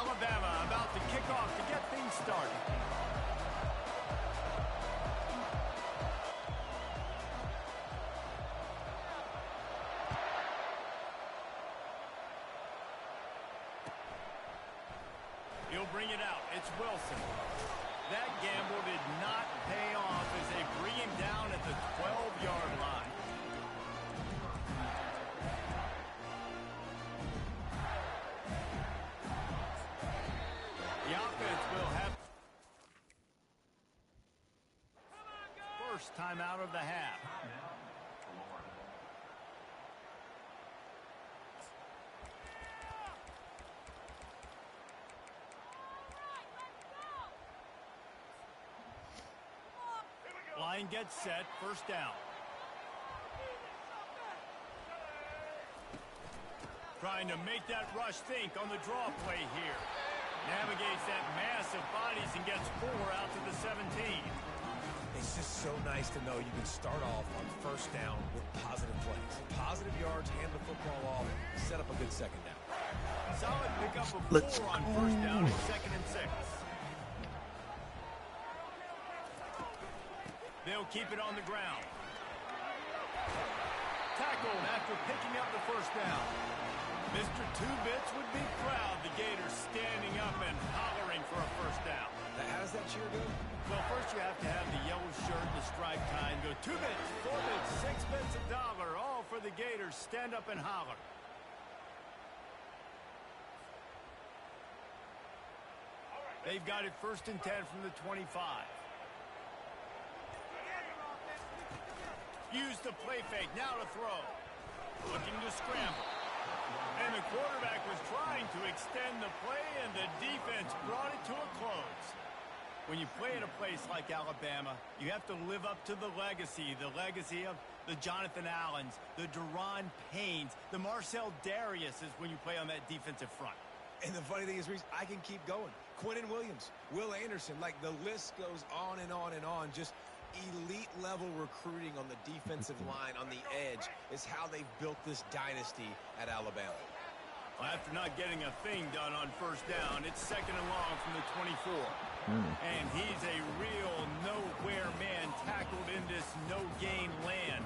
Alabama about to kick off to get things started. He'll bring it out. It's Wilson. That gamble did not pay off as they bring him down at the 12-yard line. The offense will have first time out of the half. Line gets set, first down. Trying to make that rush think on the draw play here. Navigates that mass of bodies and gets 4 out to the 17. It's just so nice to know you can start off on first down with positive plays. Positive yards, hand the football off, set up a good second down. Solid pickup of 4 on first down and 2nd and 6. They'll keep it on the ground. Tackled after picking up the first down. Mr. Two-Bits would be proud. The Gators standing up and hollering for a first down. How does that cheer go? Well, first you have to have the yellow shirt and the striped tie and go 2 bits, 4 bits, 6 bits, $1, all for the Gators. Stand up and holler. They've got it 1st and 10 from the 25. Use the play fake, now to throw. Looking to scramble. And the quarterback was trying to extend the play, and the defense brought it to a close. When you play at a place like Alabama, you have to live up to the legacy of the Jonathan Allens, the Deron Paynes, the Marcel Dariuses when you play on that defensive front. And the funny thing is, Reese, I can keep going. Quinnen Williams, Will Anderson, like the list goes on and on and on. Just elite-level recruiting on the defensive line, on the edge, is how they built this dynasty at Alabama. Well, after not getting a thing done on first down, it's 2nd and long from the 24. And he's a real nowhere man tackled in this no-gain land.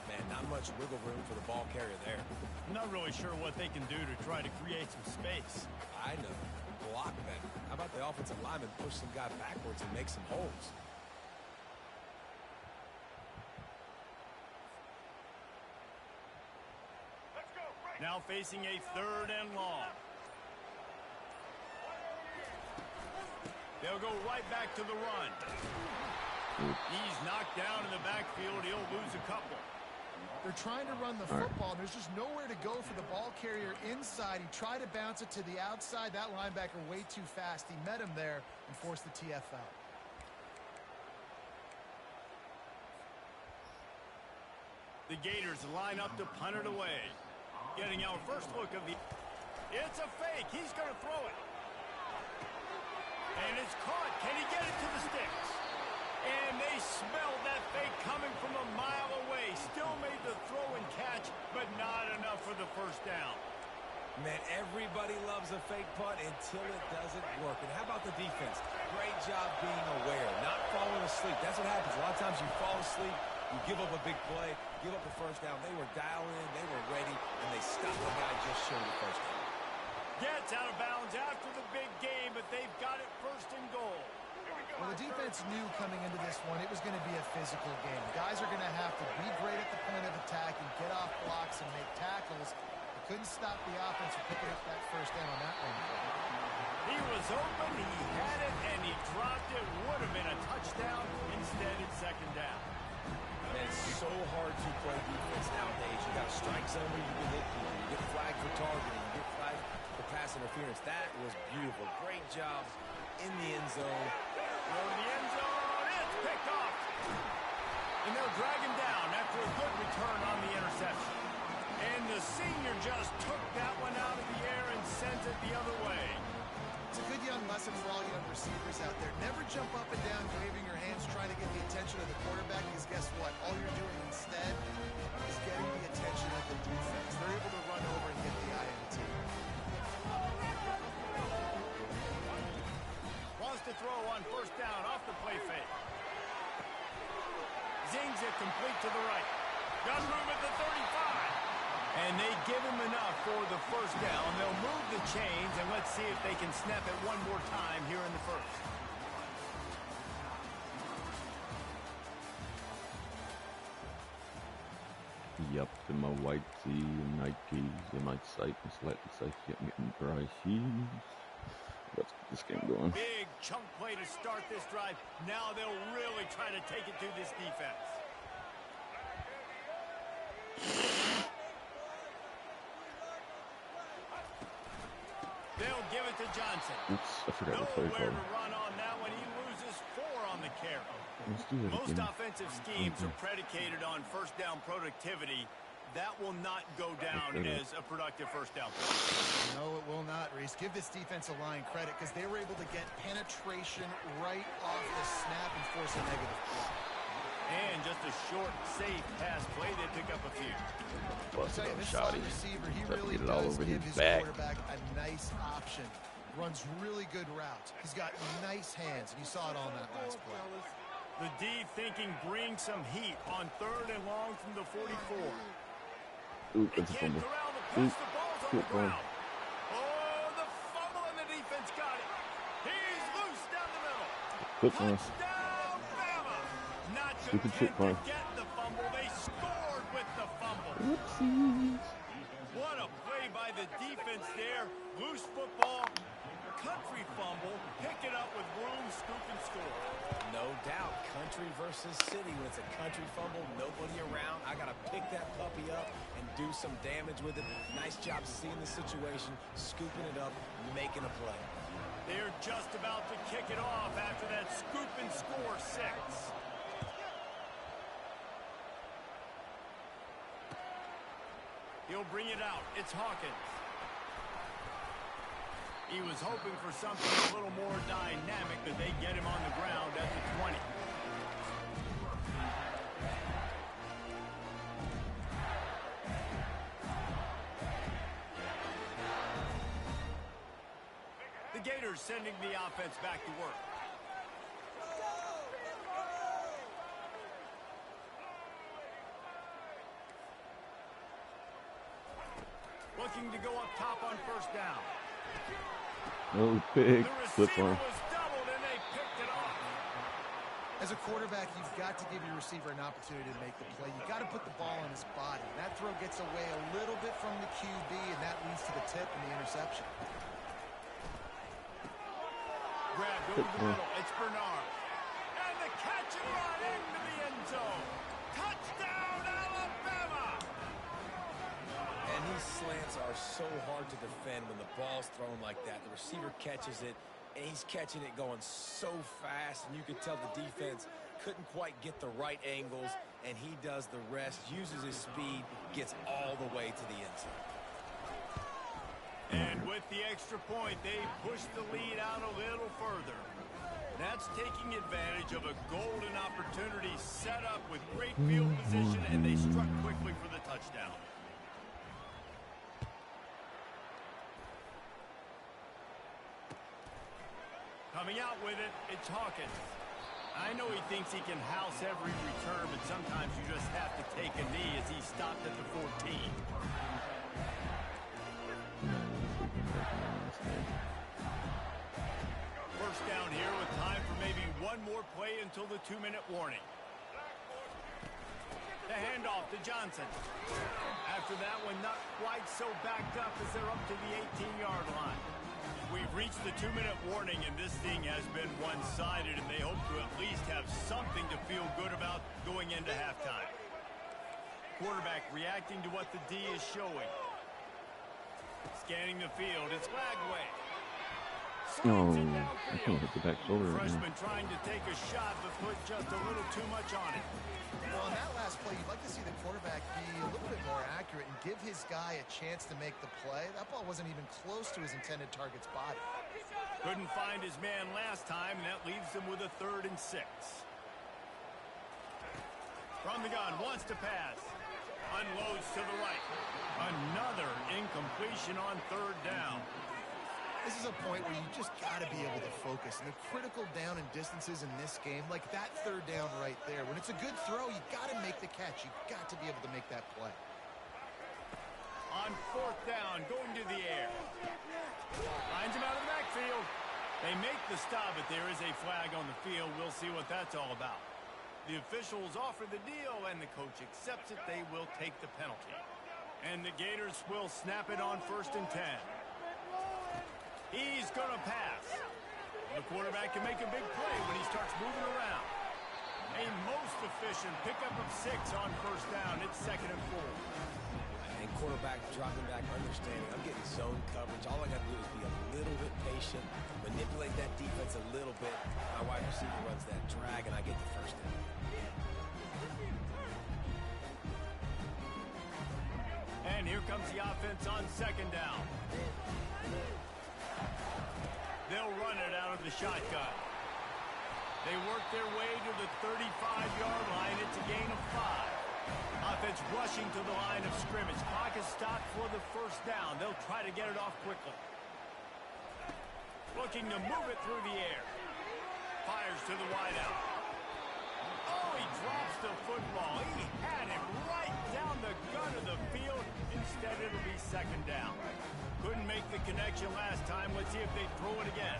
Man, not much wiggle room for the ball carrier there. I'm not really sure what they can do to try to create some space. I know. Block better. How about the offensive lineman push some guy backwards and make some holes? Now facing a 3rd and long. They'll go right back to the run. He's knocked down in the backfield. He'll lose a couple. They're trying to run the football. There's just nowhere to go for the ball carrier inside. He tried to bounce it to the outside. That linebacker way too fast. He met him there and forced the TF out. The Gators line up to punt it away. Getting our first look of the... It's a fake. He's going to throw it. And it's caught. Can he get it to the sticks? And they smelled that fake coming from a mile away. Still made the throw and catch, but not enough for the first down. Man, everybody loves a fake punt until it doesn't work. And how about the defense? Great job being aware, not falling asleep. That's what happens. A lot of times you fall asleep, you give up a big play, give up the first down. They were dialed in, they were ready, and they stopped the guy just short of the first down. Gets out of bounds after the big game, but they've got it 1st and goal. Well, the defense knew coming into this one it was going to be a physical game. Guys are going to have to be great at the point of attack and get off blocks and make tackles. They couldn't stop the offense from picking up that first down on that one. He was open, he had it, and he dropped it. Would have been a touchdown. Instead, it's 2nd down. Man, it's so hard to play defense nowadays. You got a strike zone where you can hit people. You get flagged for targeting. You get flagged for pass interference. That was beautiful. Great job in the end zone. Throw to the end zone. It's picked off. And they'll drag him down after a good return on the interception. And the senior just took that one out of the air and sent it the other way. It's a good young lesson for all young receivers out there. Never jump up and down waving your hands trying to get the attention of the quarterback, because guess what? All you're doing instead is getting the attention of the defense. They're able to run over and get the INT. it complete to the right. Got room at the 35. And they give him enough for the first down. They'll move the chains, and let's see if they can snap it one more time here in the first. Yep, in my white tee and Nikes and my sight and slightly sight getting dry shoes. Let's get this game going. Big chunk play to start this drive. Now they'll really try to take it through this defense. They'll give it to Johnson. Oops, I forgot to play Nowhere call. to run on that one. He loses 4 on the carry. Let's do it Most again. offensive schemes are predicated on first down productivity. That will not go down as a productive first down. No, it will not, Reese. Give this defensive line credit because they were able to get penetration right off the snap and force a negative play. And just a short, safe pass play, they pick up a few. Bust Tell it you, up, this shawty. slot receiver, he Try to really get it all does over give his his back. quarterback a nice option. Runs really good routes. He's got nice hands, and you saw it all in that last play. The D thinking bring some heat on 3rd and long from the 44. Ooh, that's a Can't fumble. corral the Ooh, push, the ball's on good the ball. ground. Oh, the fumble, and the defense got it. He's loose down the middle. Quick one. Touchdown, Bama. Not Stupid chip content ball. to get the fumble. They scored with the fumble. Whoopsies. What a play by the defense there. Loose football, country fumble, pick it up with room, scoop, and score. No doubt, country versus city. When it's a country fumble, nobody around. I got to pick that puppy up and do some damage with it. Nice job seeing the situation, scooping it up, making a play. They're just about to kick it off after that scoop and score 6. He'll bring it out. It's Hawkins. He was hoping for something a little more dynamic, but they get him on the ground at the 20. The Gators sending the offense back to work. Looking to go up top on first down. No pig. The Flip receiver one. was doubled, and they picked it off. As a quarterback, you've got to give your receiver an opportunity to make the play. You've got to put the ball on his body. That throw gets away a little bit from the QB, and that leads to the tip and the interception. Grabbed over the middle. It's Bernard. And the catch and run into the end zone. Touchdown, Alabama! And these slants are so hard to defend when the ball's thrown like that. The receiver catches it, and he's catching it going so fast, and you can tell the defense couldn't quite get the right angles, and he does the rest, uses his speed, gets all the way to the end zone. And with the extra point, they push the lead out a little further. That's taking advantage of a golden opportunity set up with great field position, and they struck quickly for the touchdown. Coming out with it, it's Hawkins. I know he thinks he can house every return, but sometimes you just have to take a knee as he stopped at the 14. First down here with time for maybe one more play until the 2-minute warning. The handoff to Johnson. After that one, not quite so backed up as they're up to the 18-yard line. We've reached the 2-minute warning, and this thing has been one-sided, and they hope to at least have something to feel good about going into halftime. Quarterback reacting to what the D is showing. Scanning the field, it's Lagway. Oh, I can't hit the back shoulder right now. Freshman trying to take a shot, but put just a little too much on it. Well, in that last play, you'd like to see the quarterback be a little bit more accurate and give his guy a chance to make the play. That ball wasn't even close to his intended target's body. Couldn't find his man last time, and that leaves him with a 3rd and 6. From the gun, wants to pass. Unloads to the right. Another incompletion on 3rd down. This is a point where you just got to be able to focus. And the critical down and distances in this game, like that third down right there, when it's a good throw, you got to make the catch. You got to be able to make that play. On fourth down, going to the air. Lines him out of the backfield. They make the stop, but there is a flag on the field. We'll see what that's all about. The officials offer the deal, and the coach accepts it. They will take the penalty. And the Gators will snap it on 1st and 10. He's going to pass. The quarterback can make a big play when he starts moving around. A most efficient pickup of 6 on 1st down. It's 2nd and 4. And quarterback dropping back, understanding I'm getting zone coverage. All I got to do is be a little bit patient, manipulate that defense a little bit. My wide receiver runs that drag, and I get the 1st down. And here comes the offense on 2nd down. They'll run it out of the shotgun. They work their way to the 35-yard line. It's a gain of 5. Offense rushing to the line of scrimmage. Clock is stopped for the 1st down. They'll try to get it off quickly. Looking to move it through the air. Fires to the wideout. Oh, he drops the football. He had it right down the gut of the field. Instead, it'll be 2nd down. Couldn't make the connection last time. Let's see if they throw it again.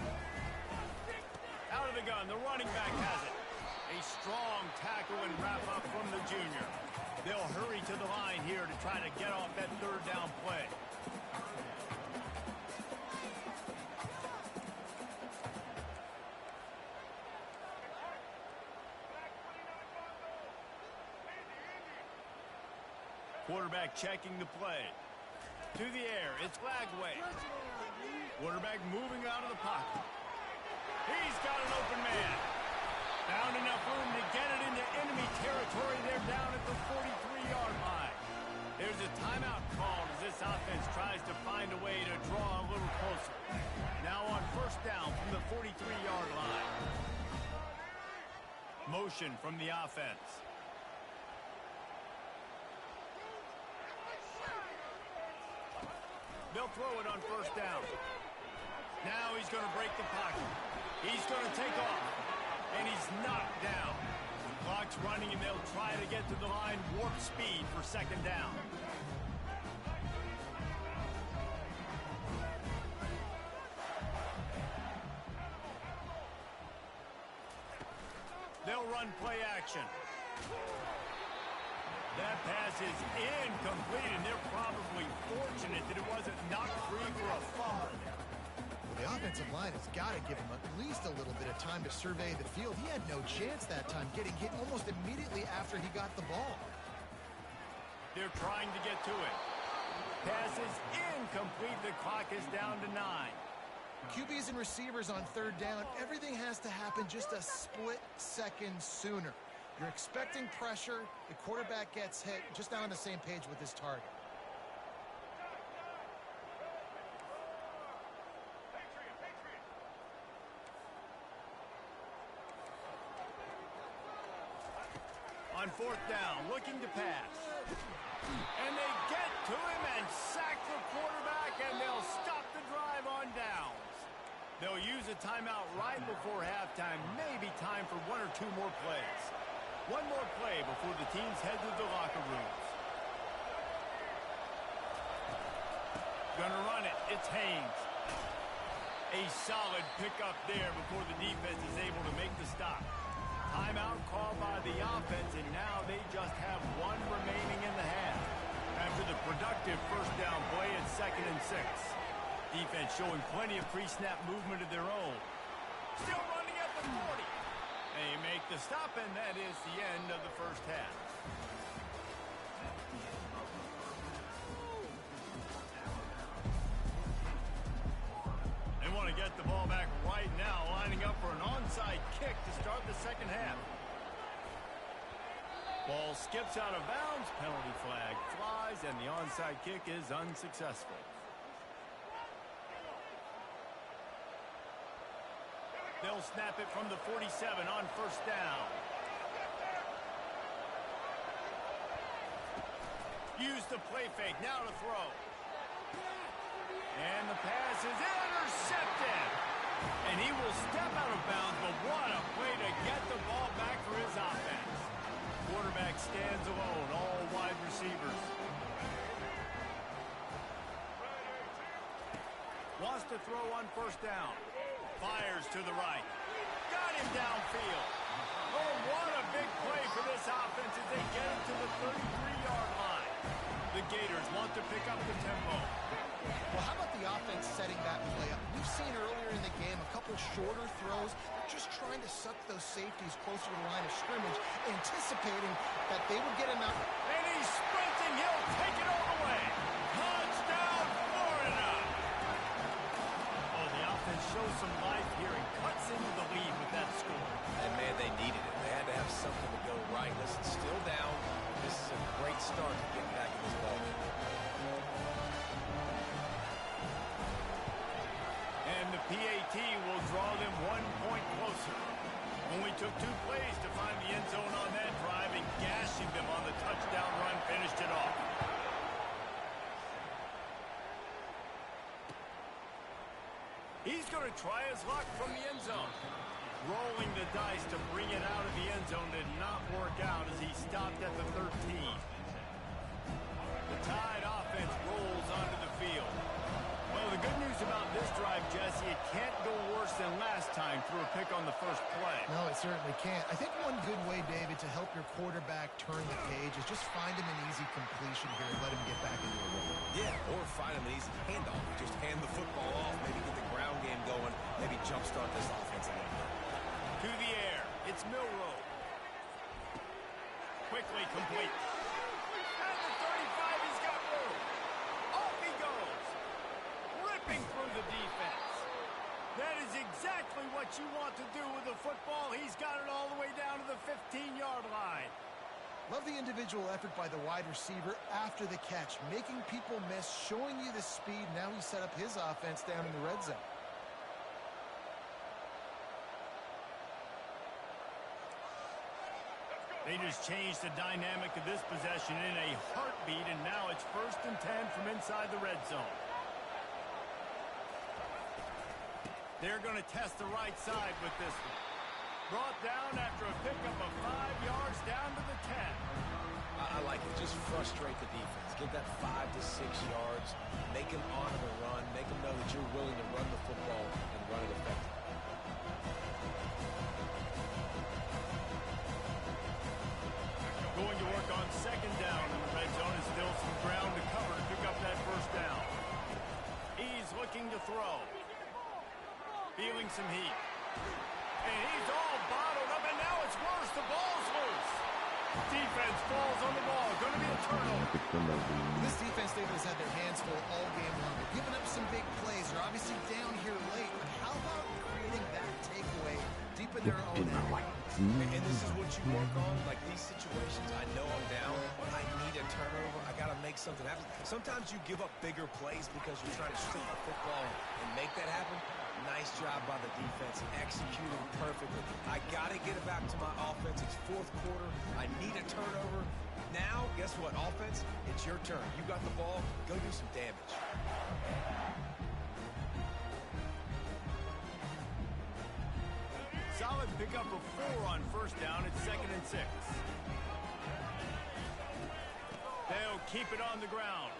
Out of the gun, the running back has it. A strong tackle and wrap up from the junior. They'll hurry to the line here to try to get off that 3rd down play. Quarterback checking the play. To the air, it's Lagway. Quarterback moving out of the pocket. He's got an open man. Found enough room to get it into enemy territory. They're down at the 43-yard line. There's a timeout called as this offense tries to find a way to draw a little closer. Now on 1st down from the 43-yard line. Motion from the offense. They'll throw it on 1st down. Now he's going to break the pocket. He's going to take off. And he's knocked down. The clock's running, and they'll try to get to the line warp speed for 2nd down. They'll run play action. That pass is incomplete, and they're probably fortunate that it wasn't knocked free for a fumble. Well, the offensive line has got to give him at least a little bit of time to survey the field. He had no chance that time, getting hit almost immediately after he got the ball. They're trying to get to it. Pass is incomplete. The clock is down to 9. QBs and receivers on 3rd down, everything has to happen just a split second sooner. You're expecting pressure. The quarterback gets hit. Just not on the same page with his target. On 4th down, looking to pass. And they get to him and sack the quarterback, and they'll stop the drive on downs. They'll use a timeout right before halftime. Maybe time for 1 or 2 more plays. One more play before the teams head to the locker rooms. Gonna run it. It's Haynes. A solid pickup there before the defense is able to make the stop. Timeout called by the offense, and now they just have 1 remaining in the half. After the productive 1st down play, it's 2nd and 6. Defense showing plenty of pre-snap movement of their own. Still running at the 40. They make the stop, and that is the end of the 1st half. They want to get the ball back right now, lining up for an onside kick to start the 2nd half. Ball skips out of bounds, penalty flag flies, and the onside kick is unsuccessful. They'll snap it from the 47 on 1st down. Use the play fake, now to throw. And the pass is intercepted. And he will step out of bounds, but what a play to get the ball back for his offense. Quarterback stands alone, all wide receivers. Wants to throw on first down. Fires to the right. Got him downfield. Oh, what a big play for this offense as they get him to the 33-yard line. The Gators want to pick up the tempo. Well, how about the offense setting that play up? We've seen earlier in the game a couple shorter throws, just trying to suck those safeties closer to the line of scrimmage, anticipating that they would get him out. And he's sprinting. He'll take it all the way. Touchdown, Florida! Oh, the offense shows some life here and cuts into the lead with that score. And, man, they needed it. They had to have something to go right. Listen, still down. This is a great start to get back in this ball game. And the PAT will draw them 1 point closer. Only took 2 plays to find the end zone on that drive, and gashing them on the touchdown run finished it off. He's going to try his luck from the end zone. Rolling the dice to bring it out of the end zone did not work out as he stopped at the 13. The Tide offense rolls onto the field. Well, the good news about this drive, Jesse, it can't go worse than last time through a pick on the first play. No, it certainly can't. I think one good way, David, to help your quarterback turn the page is just find him an easy completion here and let him get back into a rhythm. Yeah, or find him an easy handoff. Just hand the football off, maybe get the ground game going, maybe jumpstart this offense a little bit. To the air, it's Milroe. Quickly complete. At the 35, he's got room. Off he goes. Ripping through the defense. That is exactly what you want to do with the football. He's got it all the way down to the 15-yard line. Love the individual effort by the wide receiver after the catch, making people miss, showing you the speed. Now he set up his offense down in the red zone. They just changed the dynamic of this possession in a heartbeat, and now it's 1st and 10 from inside the red zone. They're going to test the right side with this one. Brought down after a pickup of 5 yards down to the 10. I like it. Just frustrate the defense. Get that 5 to 6 yards. Make them honor the run. Make them know that you're willing to run the football and run it effectively. Going to work on 2nd down in the red zone, and still some ground to cover to pick up that 1st down. He's looking to throw. Feeling some heat. And he's all bottled up, and now it's worse. The ball's loose. Defense falls on the ball. Going to be a turnover. This defense, David, has had their hands full all game long. They're giving up some big plays. They're obviously down here late. But how about creating that takeaway deep in their own end? And this is what you work on, like these situations. I know I'm down. I need a turnover. I got to make something happen. Sometimes you give up bigger plays because you're trying to strip the football and make that happen. Nice job by the defense, executing perfectly. I got to get it back to my offense. It's 4th quarter. I need a turnover. Now, guess what, offense? It's your turn. You got the ball. Go do some damage. Solid pickup of 4 on 1st down. It's 2nd and 6. They'll keep it on the ground.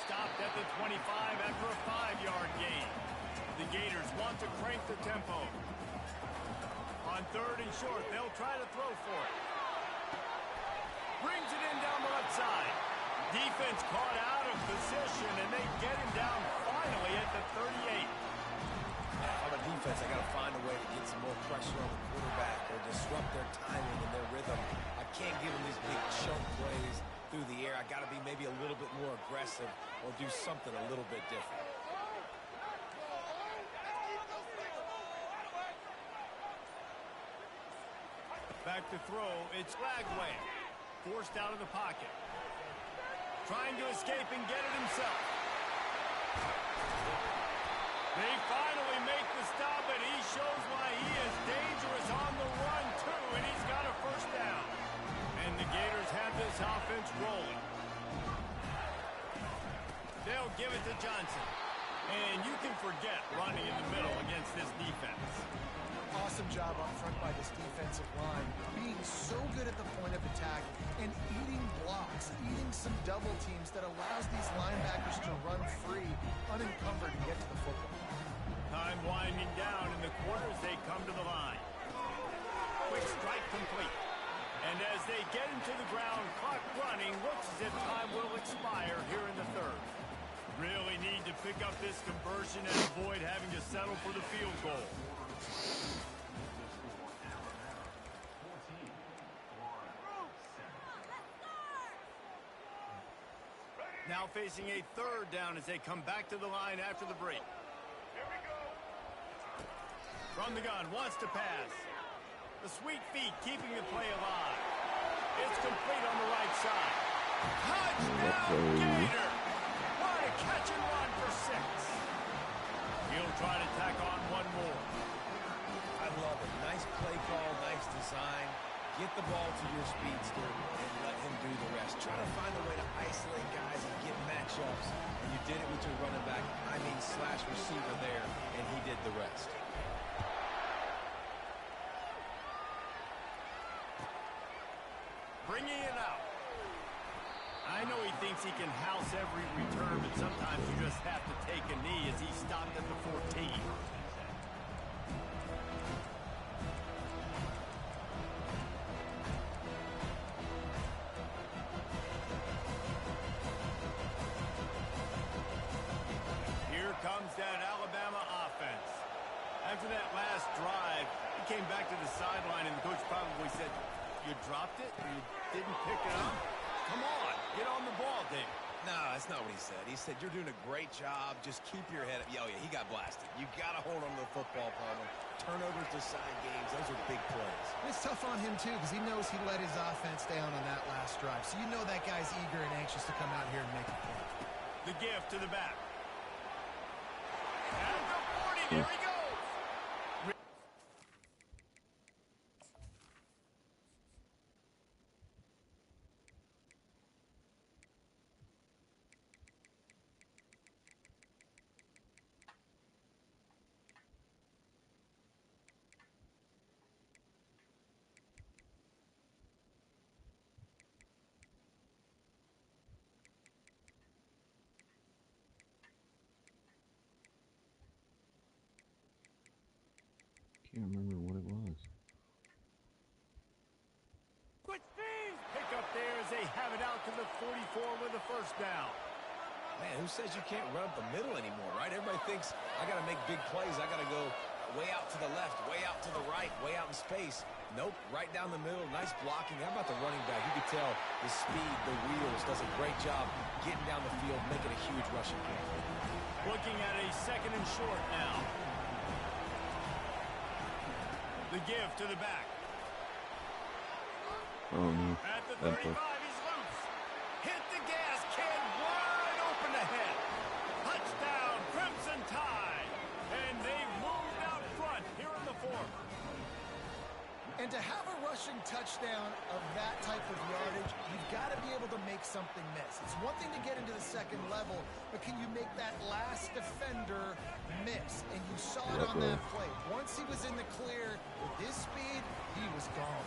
Stopped at the 25 after a 5-yard gain. The Gators want to crank the tempo. On 3rd and short, they'll try to throw for it. Brings it in down the left side. Defense caught out of position, and they get him down finally at the 38. On the defense, I got to find a way to get some more pressure on the quarterback or disrupt their timing and their rhythm. I can't give them these big chunk plays through the air. I got to be maybe a little bit more aggressive or do something a little bit different. Back to throw, it's Lagway. Forced out of the pocket. Trying to escape and get it himself. They finally make the stop, and he shows why he is dangerous on the run, too, and he's got a 1st down. And the Gators have this offense rolling. They'll give it to Johnson. And you can forget running in the middle against this defense. job up front by this defensive line, being so good at the point of attack and eating blocks, eating some double teams that allows these linebackers to run free, unencumbered, and get to the football. Time winding down in the quarter as they come to the line. Quick strike complete. And as they get into the ground, clock running, looks as if time will expire here in the third. Really need to pick up this conversion and avoid having to settle for the field goal. Now facing a third down as they come back to the line after the break. Here we go. From the gun, wants to pass. The sweet feet keeping the play alive. It's complete on the right side. Touchdown, Gator! What a catch and run for 6. He'll try to tack on one more. I love it. Nice play call, nice design. Get the ball to your speedster and let him do the rest. Try to find a way to isolate guys and get matchups. And you did it with your running back, slash receiver there, and he did the rest. Bringing it out. I know he thinks he can house every return, but sometimes you just have to take a knee as he stopped at the 14. Here comes that Alabama offense. After that last drive, he came back to the sideline, and the coach probably said, "You dropped it? You didn't pick it up? Come on, get on the ball, Dave." No, that's not what he said. He said, "You're doing a great job. Just keep your head up." Oh, yeah, he got blasted. You got to hold on to the football, Palmer. Turnovers decide games. Those are big plays. It's tough on him, too, because he knows he let his offense down on that last drive. So you know that guy's eager and anxious to come out here and make a play. The gift to the back. At the 40, there he goes. Can't remember what it was. Quick speed! Pick up there as they have it out to the 44 with a first down. Man, who says you can't run up the middle anymore, right? Everybody thinks, I got to make big plays. I got to go way out to the left, way out to the right, way out in space. Nope, right down the middle. Nice blocking. How about the running back? You can tell the speed, the wheels, does a great job getting down the field, making a huge rushing game. Looking at a second and short now. The give to the back. Oh no. At the 35, he's loose. Hit the gas, kid. Wide open ahead. Touchdown, Crimson Tide. And they've moved out front here in the fourth. And to have a rushing touchdown of that type of yardage, you've got to be able to make something miss. It's one thing to get into the second level, but can you make that last defender miss? And you saw it on that play. Once he was in the clear with his speed, he was gone.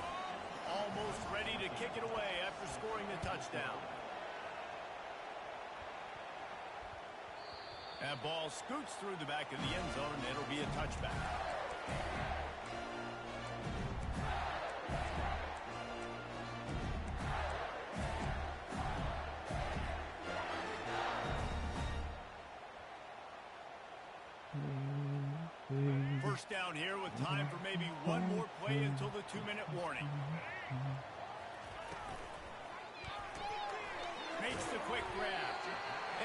Almost ready to kick it away after scoring the touchdown. That ball scoots through the back of the end zone, and it'll be a touchback. First down here with time for maybe one more play until the 2-minute warning. Makes the quick grab.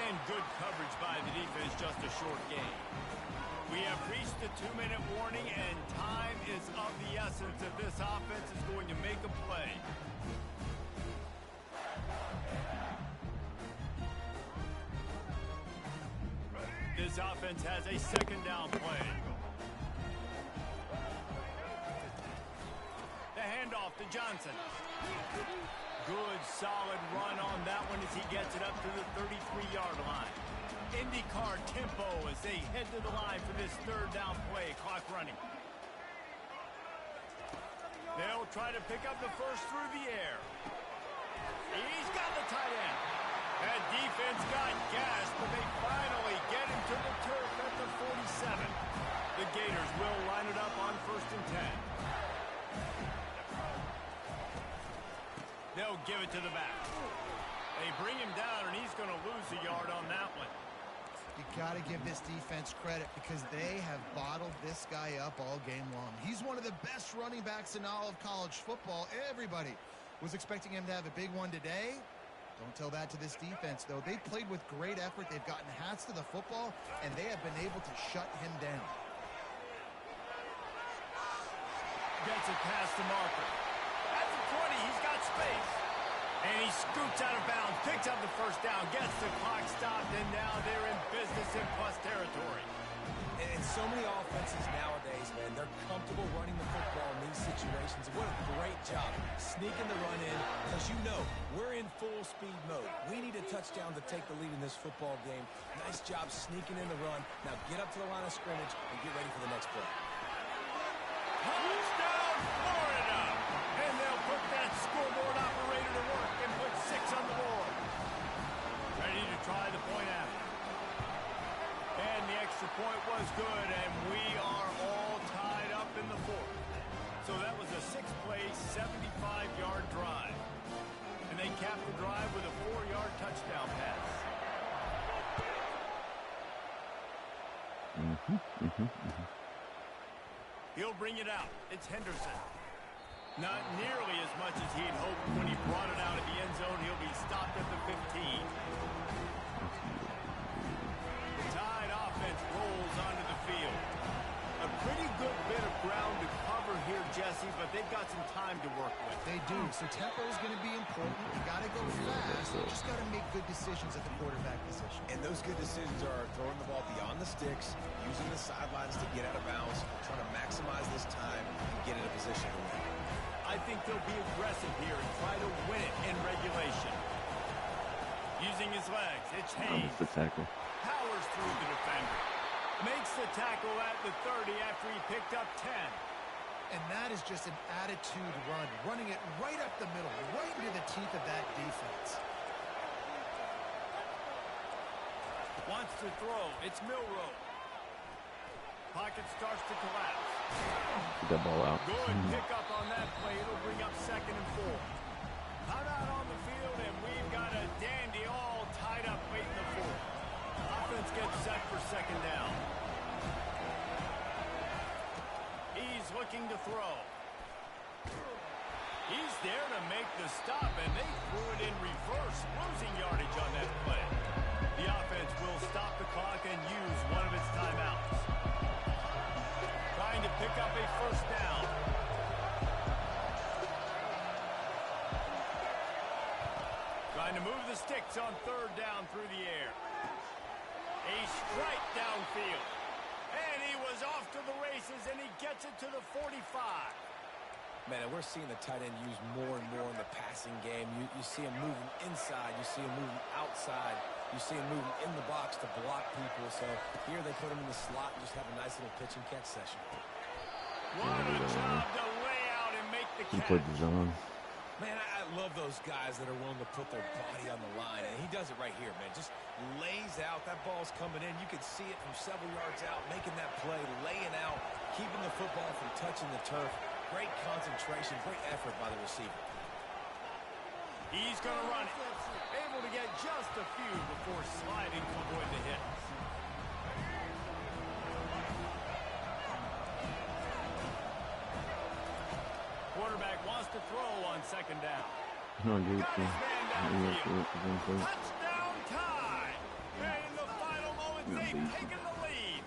And good coverage by the defense, just a short game. We have reached the 2-minute warning, and time is of the essence if this offense is going to make a play. This offense has a second down play. The handoff to Johnson. Good, solid run on that one as he gets it up to the 33-yard line. IndyCar tempo as they head to the line for this third down play. Clock running. They'll try to pick up the first through the air. He's got the tight end. That defense got gassed, but they finally get him to the turf at the 47. The Gators will line it up on 1st and 10. They'll give it to the back. They bring him down, and he's going to lose a yard on that one. You got to give this defense credit because they have bottled this guy up all game long. He's one of the best running backs in all of college football. Everybody was expecting him to have a big one today. Don't tell that to this defense, though. They played with great effort. They've gotten hats to the football, and they have been able to shut him down. Gets it past the marker. At the 20, he's got space. And he scoots out of bounds, picks up the first down, gets the clock stopped, and now they're in business in plus territory. And so many offenses nowadays, man, they're comfortable running the football in these situations. What a great job sneaking the run in, because you know we're in full speed mode. We need a touchdown to take the lead in this football game. Nice job sneaking in the run. Now get up to the line of scrimmage and get ready for the next play. Touchdown, Florida! And they'll put that scoreboard operator to work and put 6 on the board. Ready to try the point after. And the extra point was good, and we are all tied up in the 4th. So that was a 6-play, 75-yard drive. And they capped the drive with a 4-yard touchdown pass. He'll bring it out. It's Henderson. Not nearly as much as he'd hoped when he brought it out at the end zone. He'll be stopped at the 15. The Tide offense rolls onto the field. A pretty good bit of ground to cover here, Jesse, but they've got some time to work with. They do, so tempo is going to be important. You got to go fast. You just got to make good decisions at the quarterback position. And those good decisions are throwing the ball beyond the sticks, using the sidelines to get out of bounds, trying to maximize this time and get in a position to win. I think they'll be aggressive here and try to win it in regulation. Using his legs, it's Hayes. The tackle. Powers through the defender. Makes the tackle at the 30 after he picked up 10. And that is just an attitude run, running it right up the middle, right into the teeth of that defense. Wants to throw. It's Milroe. Pocket starts to collapse. Get that ball out. Good pick up on that play. It'll bring up 2nd and 4. Timeout on the field, and we've got a dandy all tied up late in the 4th. Offense gets set for 2nd down. He's looking to throw. He's there to make the stop, and they threw it in reverse, losing yardage on that play. The offense will stop the clock and use one of its timeouts. Trying to pick up a 1st down. Trying to move the sticks on 3rd down through the air. A strike downfield. And he was off to the races, and he gets it to the 45. Man, and we're seeing the tight end used more and more in the passing game. You see him moving inside. You see him moving outside. You see him moving in the box to block people. So here they put him in the slot and just have a nice little pitch and catch session. What a job to lay out and make the He catch. played the zone. Man, I love those guys that are willing to put their body on the line. And he does it right here, man. Just lays out. That ball's coming in. You can see it from several yards out, making that play, laying out, keeping the football from touching the turf. Great concentration, great effort by the receiver. He's going to run it. Able to get just a few before sliding to avoid the hit. Quarterback wants to throw on 2nd down. No, dude. Got his man downfield. Touchdown time! And in the final moments, they've taken the lead.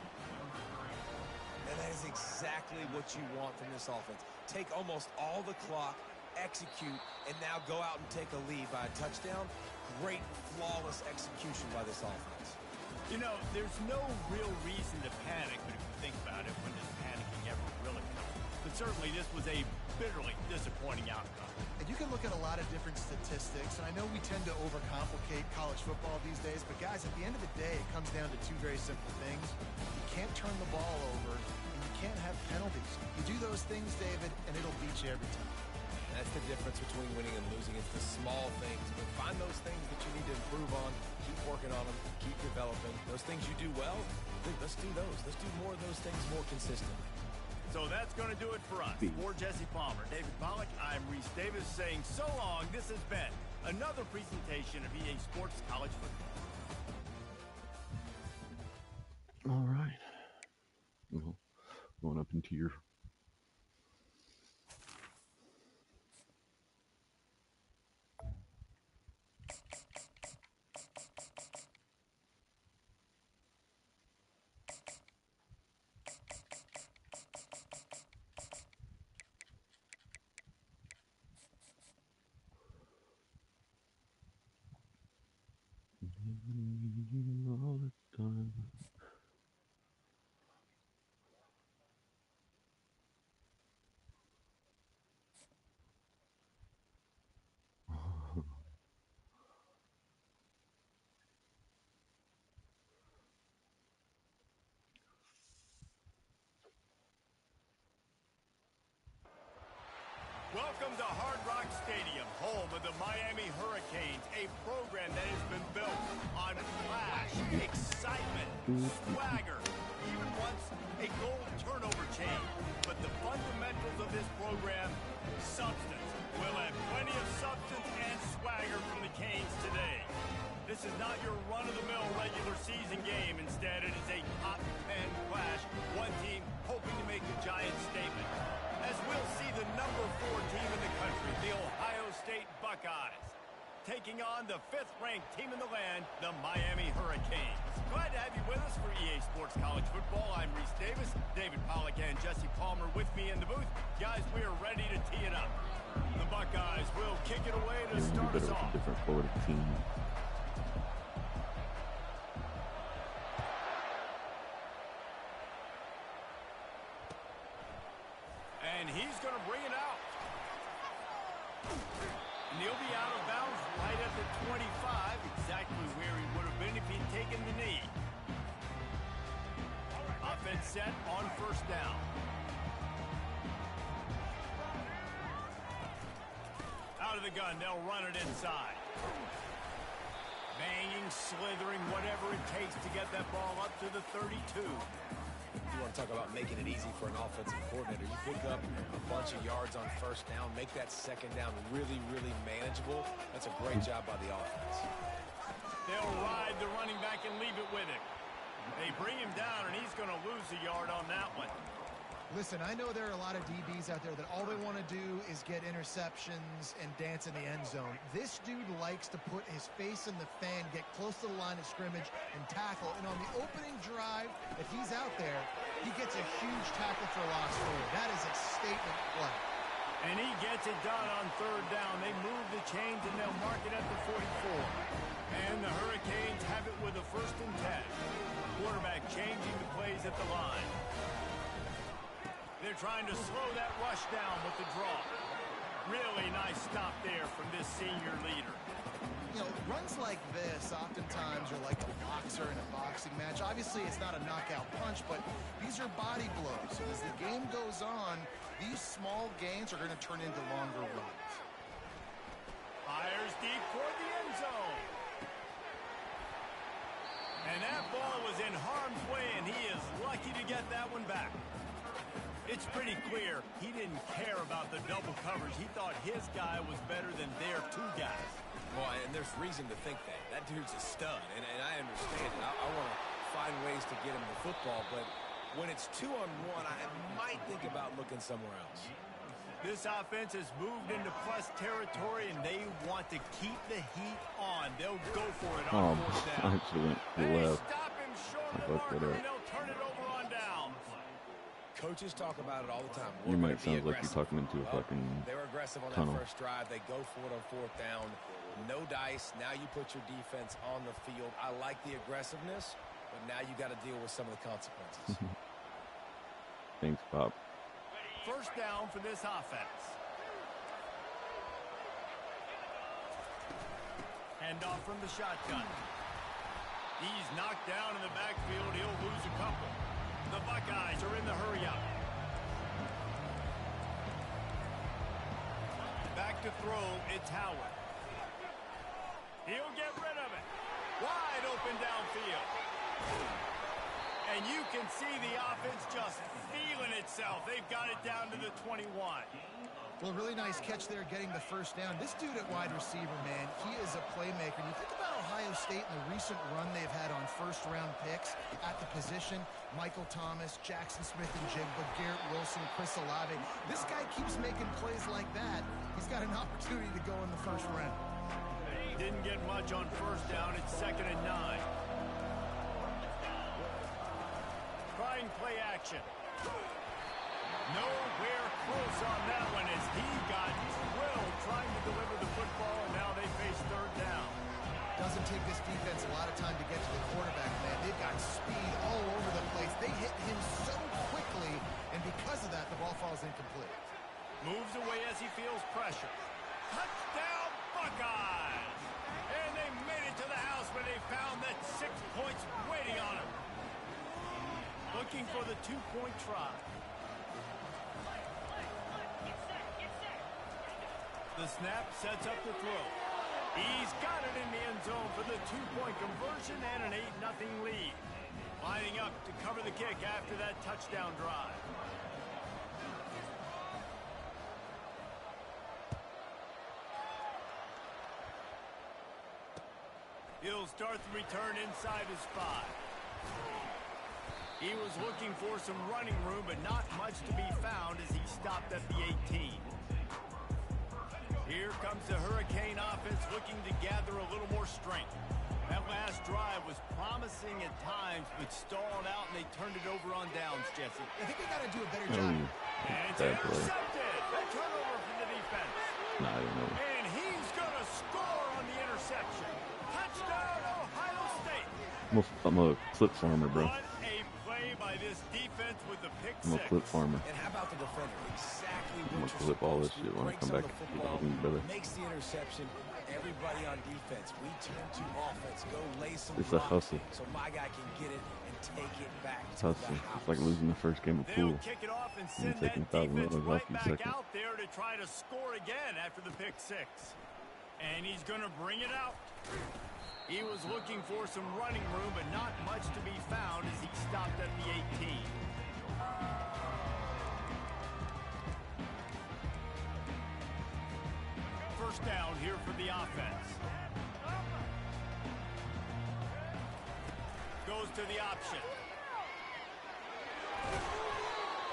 And that is exactly what you want from this offense. Take almost all the clock, execute, and now go out and take a lead by a touchdown. Great, flawless execution by this offense. You know, there's no real reason to panic, but if you think about it, when does panicking ever really come? But certainly this was a bitterly disappointing outcome. And you can look at a lot of different statistics, and I know we tend to overcomplicate college football these days, but guys, at the end of the day, it comes down to 2 very simple things. You can't turn the ball over, and you can't have penalties. You do those things, David, and it'll beat you every time. That's the difference between winning and losing. It's the small things, but find those things that you need to improve on. Keep working on them. Keep developing. Those things you do well, let's do those. Let's do more of those things more consistently. So that's going to do it for us. For Jesse Palmer, David Pollack, I'm Reese Davis saying so long. This has been another presentation of EA Sports College Football. All right. Well, going up into your all the time. Welcome to Hard Rock Stadium, home of the Miami Hurricanes, a program that has been built on flash, excitement, swagger, even once a goal turnover chain. But the fundamentals of this program, substance. We'll have plenty of substance and swagger from the Canes today. This is not your run-of-the-mill regular season game. Instead, it is a top 10 clash, one team hoping to make a giant statement. As we'll see the number 4 team in the country, the Ohio State Buckeyes, taking on the 5th-ranked team in the land, the Miami Hurricanes. Glad to have you with us for EA Sports College Football. I'm Reese Davis, David Pollack and Jesse Palmer with me in the booth. Guys, we are ready to tee it up. The Buckeyes will kick it away to start us off. Different Florida team. And he's going to bring it out. And he'll be out of bounds right at the 25, exactly where he would have been if he'd taken the knee. Offense set on first down. Out of the gun, they'll run it inside. Banging, slithering, whatever it takes to get that ball up to the 32. You want to talk about making it easy for an offensive coordinator. You pick up a bunch of yards on first down, make that second down really, really manageable. That's a great job by the offense. They'll ride the running back and leave it with him. They bring him down, and he's going to lose a yard on that one. Listen, I know there are a lot of DBs out there that all they want to do is get interceptions and dance in the end zone. This dude likes to put his face in the fan, get close to the line of scrimmage, and tackle. And on the opening drive, if he's out there, he gets a huge tackle for loss for you. That is a statement play. And he gets it done on third down. They move the chains, and they'll mark it at the 44. And the Hurricanes have it with a 1st and 10. Quarterback changing the plays at the line. They're trying to slow that rush down with the draw. Really nice stop there from this senior leader. You know, runs like this oftentimes are like a boxer in a boxing match. Obviously, it's not a knockout punch, but these are body blows. And as the game goes on, these small gains are going to turn into longer runs. Fires deep toward the end zone. And that ball was in harm's way, and he is lucky to get that one back. It's pretty clear he didn't care about the double coverage. He thought his guy was better than their 2 guys. Well, and there's reason to think that. That dude's a stud, and I understand it. I want to find ways to get him the football, but when it's 2-on-1, I might think about looking somewhere else. This offense has moved into plus territory, and they want to keep the heat on. They'll go for it on 4th down. I actually went And they left. stop him short of I the fucked marker, it up. and they'll turn it over on down. Coaches talk about it all the time. You might sound like you're talking into a fucking They were aggressive on tunnel. that first drive. They go for it on 4th down. No dice. Now you put your defense on the field. I like the aggressiveness, but now you got to deal with some of the consequences. Thanks, Pop. First down for this offense. Handoff from the shotgun. He's knocked down in the backfield. He'll lose a couple. The Buckeyes are in the hurry-up. to throw, it's Howard. He'll get rid of it. Wide open downfield. And you can see the offense just feeling itself. They've got it down to the 21. Well, really nice catch there getting the first down. This dude at wide receiver, man, he is a playmaker. You think about Ohio State and the recent run they've had on first-round picks at the position. Michael Thomas, Jackson Smith and Jigba, Garrett Wilson, Chris Olave. This guy keeps making plays like that. He's got an opportunity to go in the first round. Didn't get much on first down. It's 2nd and 9. Trying play action. Nowhere close on that one as he got drilled trying to deliver the football, and now they face 3rd down. Doesn't take this defense a lot of time to get to the quarterback, man. They've got speed all over the place. They hit him so quickly, and because of that, the ball falls incomplete. Moves away as he feels pressure. Touchdown, Buckeyes! And they made it to the house where they found that 6 points waiting on him. Looking for the 2-point try. The snap sets up the throw. He's got it in the end zone for the 2-point conversion and an 8-0 lead. Lining up to cover the kick after that touchdown drive. He'll start the return inside his 5. He was looking for some running room, but not much to be found as he stopped at the 18. Here comes the Hurricane offense looking to gather a little more strength. That last drive was promising at times, but stalled out, and they turned it over on downs, Jesse. I think they got to do a better job. And it's intercepted. A turnover from the defense. Nah, I don't know. And he's going to score on the interception. Touchdown, Ohio State. I'm a clip farmer, bro. What a play by this defense with the pick I'm a 6. clip farmer. And how about the defender? Exactly I'm what gonna you're clip all this supposed to shit do. when I Breaks come on back the to the football, Hawkins, brother. makes the interception. Everybody on defense, we turn to offense. Go lay some It's a blocks hustle. so my guy can get it and take it back It's to the hustle. house. It's like losing the first game of They'll pool. kick it off and And send that taking $1,000 defense off right in back second. out there to try to score again after the pick 6. And he's going to bring it out. He was looking for some running room, but not much to be found as he stopped at the 18. First down here for the offense. Goes to the option.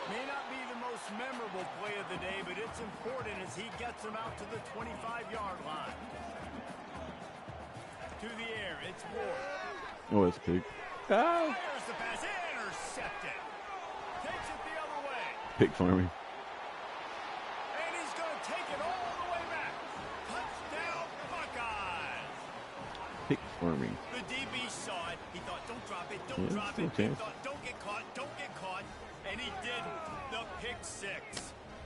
May not be the most memorable play of the day, but it's important as he gets him out to the 25-yard line. To the air, it's Ward. Oh, it's pig. Ah! Fires the pass, intercepted. Takes it the other way. Pig farming. And he's going to take it all the way back. Touchdown, Buckeyes. Pig farming. The DB saw it. He thought, don't drop it, don't Yeah, drop still it. a He chance. thought, don't get caught, don't get caught. And he didn't. The pick 6.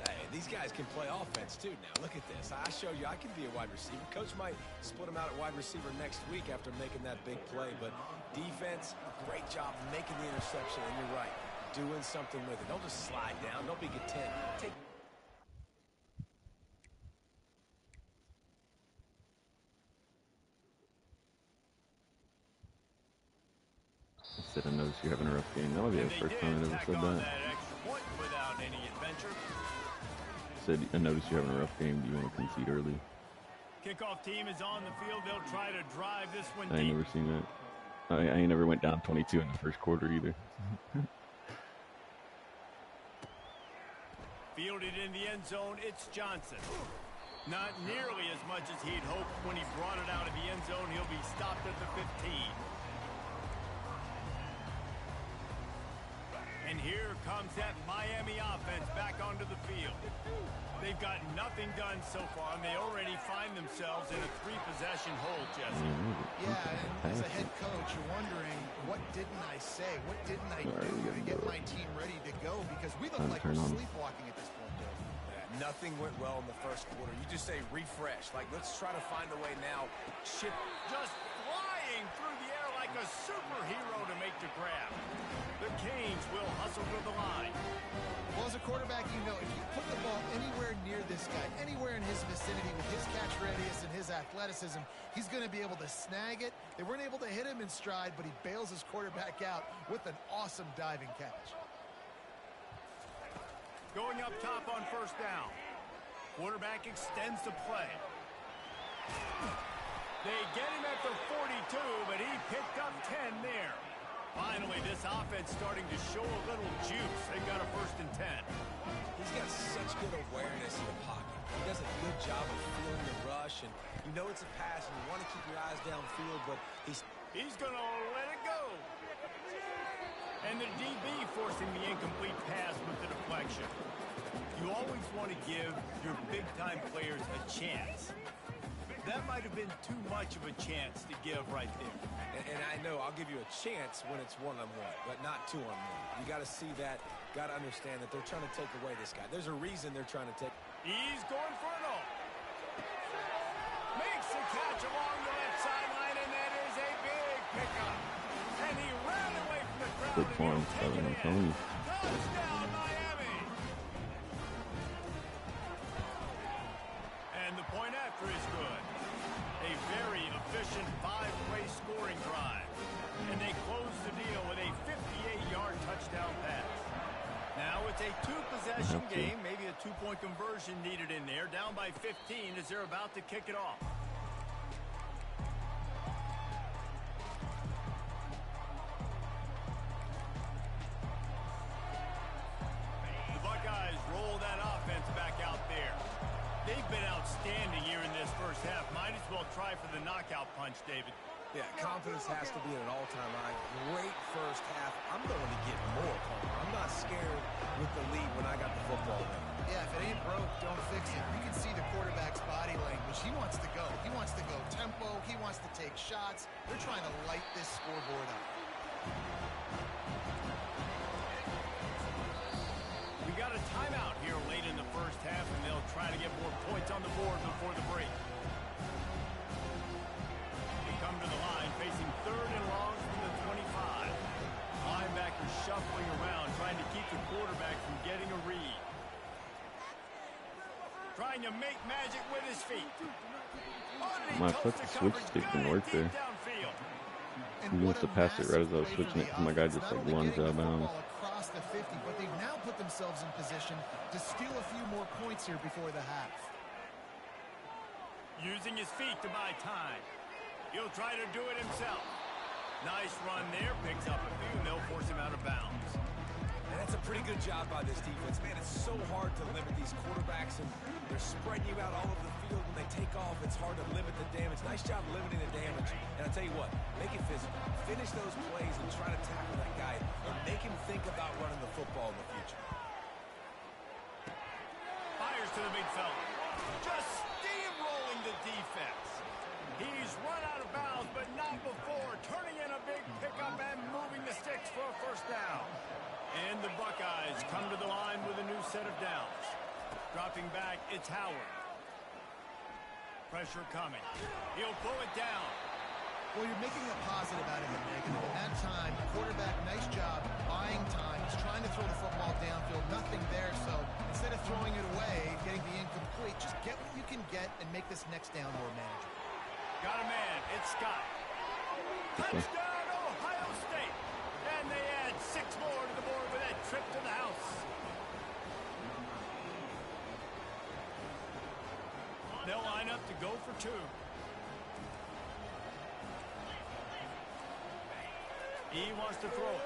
Hey, these guys can play offense, too. Now, look at this. I show you I can be a wide receiver. Coach might split him out at wide receiver next week after making that big play. But defense, great job making the interception. And you're right, doing something with it. Don't just slide down. Don't be content. Take. I said I noticed you're having a rough game. That might be the first time I ever said that. Extra point without any adventure. Said I noticed you're having a rough game. Do you want to concede early? Kickoff team is on the field. They'll try to drive this one I ain't deep. never seen that. I ain't never went down 22 in the first quarter either. Fielded in the end zone, it's Johnson. Not nearly as much as he'd hoped when he brought it out of the end zone. He'll be stopped at the 15. And here comes that Miami offense back onto the field. They've got nothing done so far, and they already find themselves in a 3-possession hole, Jesse. Yeah, and as a head coach, you're wondering, what didn't I say? What didn't I do to get my team ready to go? Because we look like we're sleepwalking at this point, Bill. Nothing went well in the first quarter. You just say refresh. Like, let's try to find a way now. Chip Just flying through the air like a superhero to make the grab. The Canes will hustle to the line. Well, as a quarterback, you know, if you put the ball anywhere near this guy, anywhere in his vicinity with his catch radius and his athleticism, he's going to be able to snag it. They weren't able to hit him in stride, but he bails his quarterback out with an awesome diving catch. Going up top on first down. Quarterback extends the play. They get him at the 42, but he picked up 10 there. Finally, this offense starting to show a little juice. They've got a 1st and 10. He's got such good awareness in the pocket. He does a good job of feeling the rush, and you know it's a pass, and you want to keep your eyes downfield, but he's going to let it go. And the DB forcing the incomplete pass with the deflection. You always want to give your big-time players a chance. That might have been too much of a chance to give right there. And I know I'll give you a chance when it's one-on-one, but not two-on-one. You got to see that, got to understand that they're trying to take away this guy. There's a reason they're trying to take. He's going for it all. Makes the catch along the left sideline, and that is a big pickup. And he ran away from the crowd, Good point, and he'll take it in. Tony. Touchdown, Miami. And the point after is good. A very efficient 5-play scoring drive. And they close the deal with a 58-yard touchdown pass. Now it's a 2-possession game, maybe a 2-point conversion needed in there. Down by 15 as they're about to kick it off. The Buckeyes roll that offense back out there. They've been outstanding here in this first half. Might as well try for the knockout punch, David. Yeah, confidence has to be at an all-time high. Great first half. I'm going to get more, Palmer. I'm not scared with the lead when I got the football. Yeah, if it ain't broke, don't fix it. You can see the quarterback's body language. He wants to go. He wants to go tempo. He wants to take shots. They're trying to light this scoreboard up. We got a timeout here late in the first half, and they'll try to get more points on the board before the break. They come to the line facing 3rd and long from the 25. Linebackers shuffling around, trying to keep the quarterback from getting a read. Trying to make magic with his feet. My fucking switch stick didn't work there. He wants to pass it right as I was switching it, my guy just like lunged out of bounds. Across the 50, but they've now put themselves in position to steal a few more points here before the half. Using his feet to buy time. He'll try to do it himself. Nice run there, picks up a few, and they'll force him out of bounds. And that's a pretty good job by this defense. Man, it's so hard to limit these quarterbacks, and they're spreading you out all over the field. When they take off, it's hard to limit the damage. Nice job limiting the damage. And I'll tell you what, make it physical. Finish those plays and try to tackle that guy and make him think about running the football in the future. Fires to the big fella. Just steamrolling the defense. He's run out of bounds, but not before. Turning in a big pickup and moving the sticks for a first down. And the Buckeyes come to the line with a new set of downs. Dropping back, it's Howard. Pressure coming. He'll pull it down. Well, you're making a positive out of the negative. In that time, the quarterback, nice job buying time. He's trying to throw the football downfield. Nothing there, so instead of throwing it away, getting the incomplete, just get what you can get and make this next down more manageable. Got a man. It's Scott. Touchdown, Ohio State. And they add 6 more to the board with that trip to the house. They'll line up to go for 2. He wants to throw it.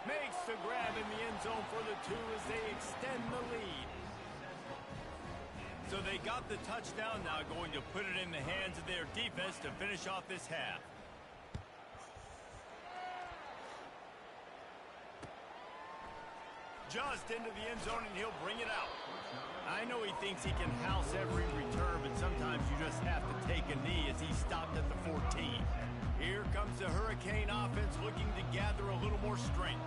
Makes the grab in the end zone for the 2 as they extend the lead. So they got the touchdown, now going to put it in the hands of their defense to finish off this half. Just into the end zone, and he'll bring it out. I know he thinks he can house every return, but sometimes you just have to take a knee as he stopped at the 14. Here comes the Hurricane offense looking to gather a little more strength.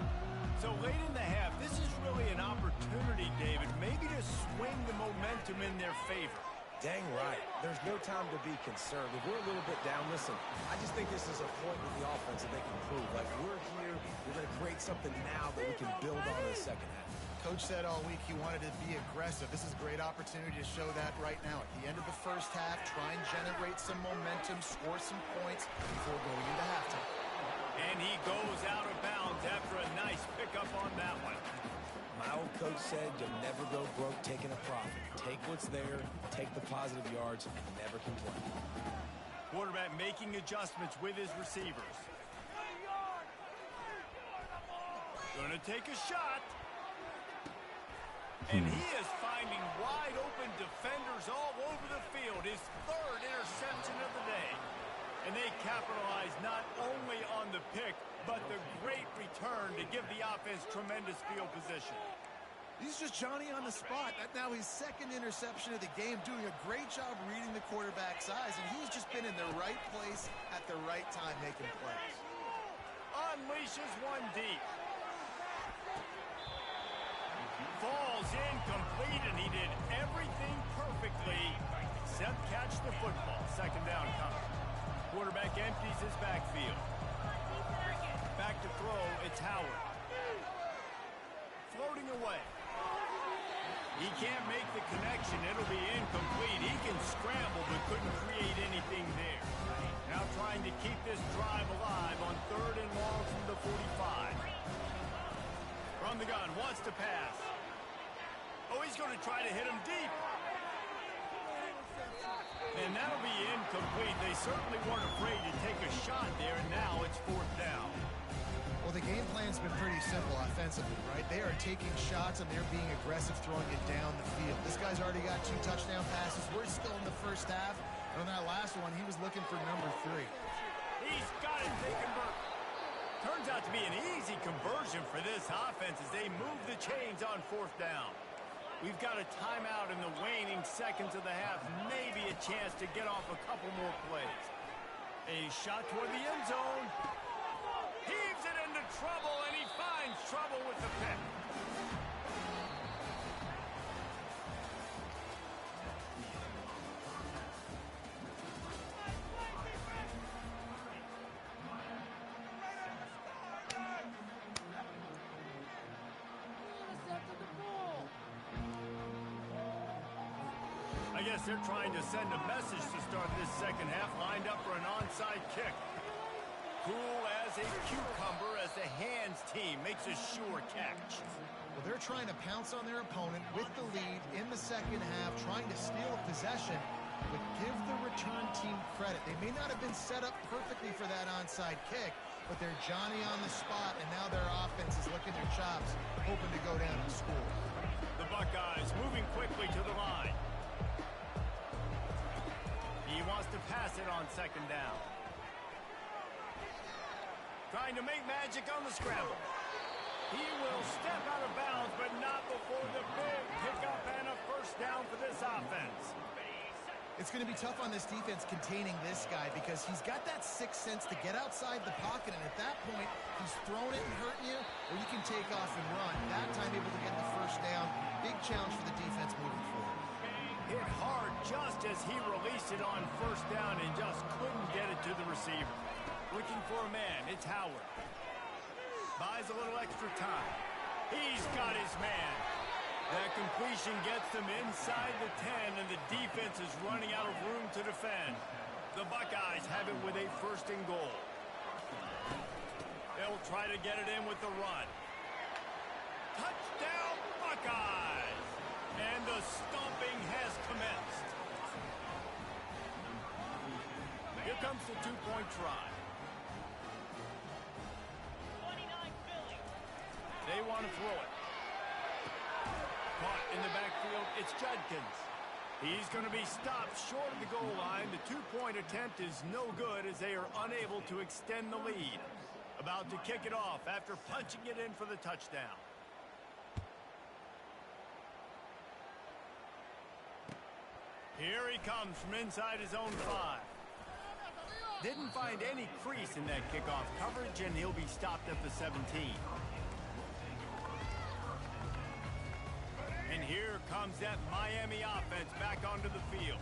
So late in the half, this is really an opportunity, David, maybe to swing the momentum in their favor. Dang right. There's no time to be concerned. If we're a little bit down, listen, I just think this is a point with the offense that they can prove. Like, we're here, we're going to create something now that we can build on in the second half. Coach said all week he wanted to be aggressive. This is a great opportunity to show that right now. At the end of the first half, try and generate some momentum, score some points before going into halftime. And he goes out of bounds after a nice pickup on that one. My old coach said you'll never go broke taking a profit. Take what's there, take the positive yards, and never complain. Quarterback making adjustments with his receivers. Gonna take a shot. And he is finding wide open defenders all over the field. His third interception of the day. And they capitalize not only on the pick, but the great return to give the offense tremendous field position. He's just Johnny on the spot. Now his second interception of the game, doing a great job reading the quarterback's eyes, and he's just been in the right place at the right time making plays. Unleashes one deep. Falls incomplete, and he did everything perfectly except catch the football. Second down coming. Quarterback empties his backfield. Back to throw, it's Howard. Floating away. He can't make the connection. It'll be incomplete. He can scramble, but couldn't create anything there. Now trying to keep this drive alive on 3rd and long from the 45. From the gun, wants to pass. Oh, he's going to try to hit him deep. And that'll be incomplete. They certainly weren't afraid to take a shot there, and now it's 4th down. Well, the game plan's been pretty simple offensively, right? They are taking shots, and they're being aggressive, throwing it down the field. This guy's already got 2 touchdown passes. We're still in the first half. And on that last one, he was looking for number 3. He's got it. They convert. Turns out to be an easy conversion for this offense as they move the chains on 4th down. We've got a timeout in the waning seconds of the half. Maybe a chance to get off a couple more plays. A shot toward the end zone. Heaves it into trouble, and he finds trouble with the pick. I guess they're trying to send a message to start this second half, lined up for an onside kick. Cool as a cucumber as the hands team makes a sure catch. Well, they're trying to pounce on their opponent with the lead in the second half, trying to steal a possession, but give the return team credit. They may not have been set up perfectly for that onside kick, but they're Johnny on the spot, and now their offense is licking their chops, hoping to go down and score. The Buckeyes moving quickly to the line. He wants to pass it on 2nd down. Trying to make magic on the scramble. He will step out of bounds, but not before the big pickup and a 1st down for this offense. It's going to be tough on this defense containing this guy because he's got that 6th sense to get outside the pocket, and at that point, he's throwing it and hurting you, or you can take off and run. That time, able to get the 1st down. Big challenge for the defense moving forward. Hit hard just as he released it on 1st down and just couldn't get it to the receiver. Looking for a man, it's Howard. Buys a little extra time. He's got his man. That completion gets them inside the 10, and the defense is running out of room to defend. The Buckeyes have it with a 1st and goal. They'll try to get it in with the run. Touchdown, Buckeyes! And the stomping has commenced. Here comes the 2-point try. They want to throw it. Caught in the backfield, it's Judkins. He's going to be stopped short of the goal line. The 2-point attempt is no good as they are unable to extend the lead. About to kick it off after punching it in for the touchdown. Here he comes from inside his own 5. Didn't find any crease in that kickoff coverage, and he'll be stopped at the 17. And here comes that Miami offense back onto the field.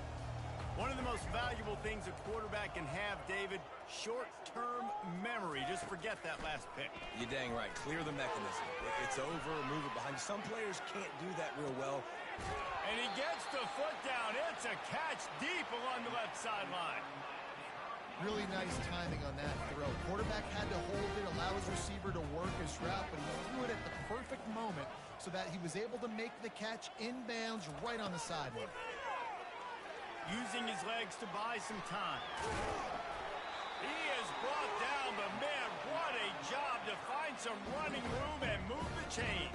One of the most valuable things a quarterback can have, David, Short-term memory. Just forget that last pick. You're dang right. Clear the mechanism. It's over. Move it behind you. Some players can't do that real well. And he gets the foot down. It's a catch deep along the left sideline. Really nice timing on that throw. Quarterback had to hold it, allow his receiver to work his route, but he threw it at the perfect moment so that he was able to make the catch inbounds right on the sideline. Using his legs to buy some time. He is brought down, but man, what a job to find some running room and move the chains.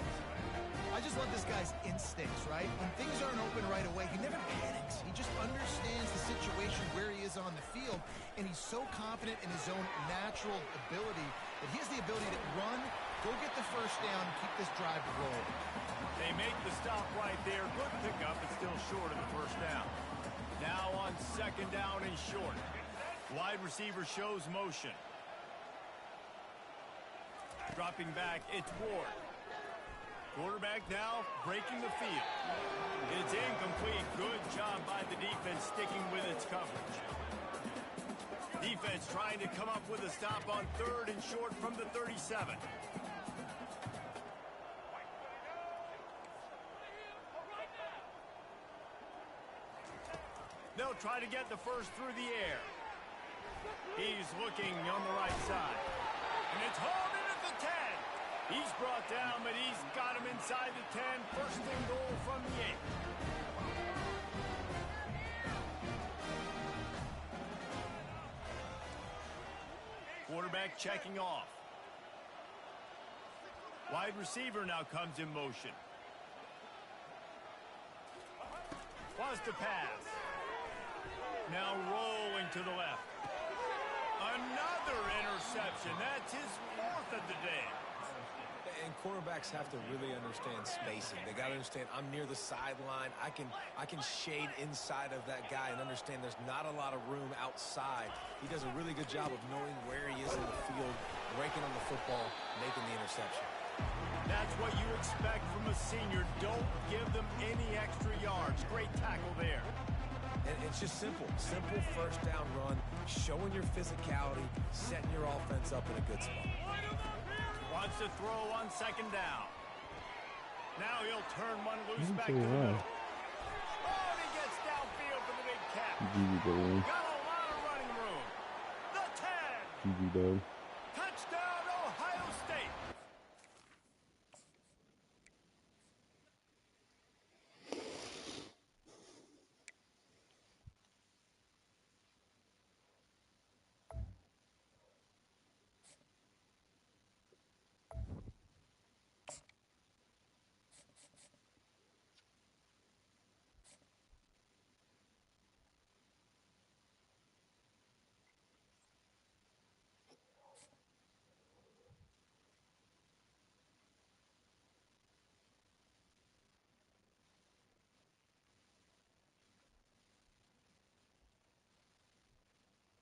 I just love this guy's instincts, right? When things aren't open right away, he never panics. He just understands the situation where he is on the field, and he's so confident in his own natural ability that he has the ability to run, go get the first down, and keep this drive rolling. They make the stop right there. Good pickup, but still short of the first down. Now on second down and short. Wide receiver shows motion. Dropping back, it's Ward. Quarterback now breaking the field. It's incomplete. Good job by the defense sticking with its coverage. Defense trying to come up with a stop on third and short from the 37. They'll try to get the first through the air. He's looking on the right side. And it's hauled in at the 10. He's brought down, but he's got him inside the 10. First and goal from the 8. Quarterback checking off. Wide receiver now comes in motion. Wants to pass. Now rolling to the left. Another interception. That's his 4th of the day. And quarterbacks have to really understand spacing. They got to understand I'm near the sideline. I can shade inside of that guy and understand there's not a lot of room outside. He does a really good job of knowing where he is in the field, breaking on the football, making the interception. That's what you expect from a senior. Don't give them any extra yards. Great tackle there. And it's just simple. Simple first down run, showing your physicality, setting your offense up in a good spot. Wants to throw on second down. Now he'll turn one loose back to Okay, the wow. middle. Oh, and he gets downfield for the big catch. GG, boy. Got a lot of running room. The 10. GG, dog.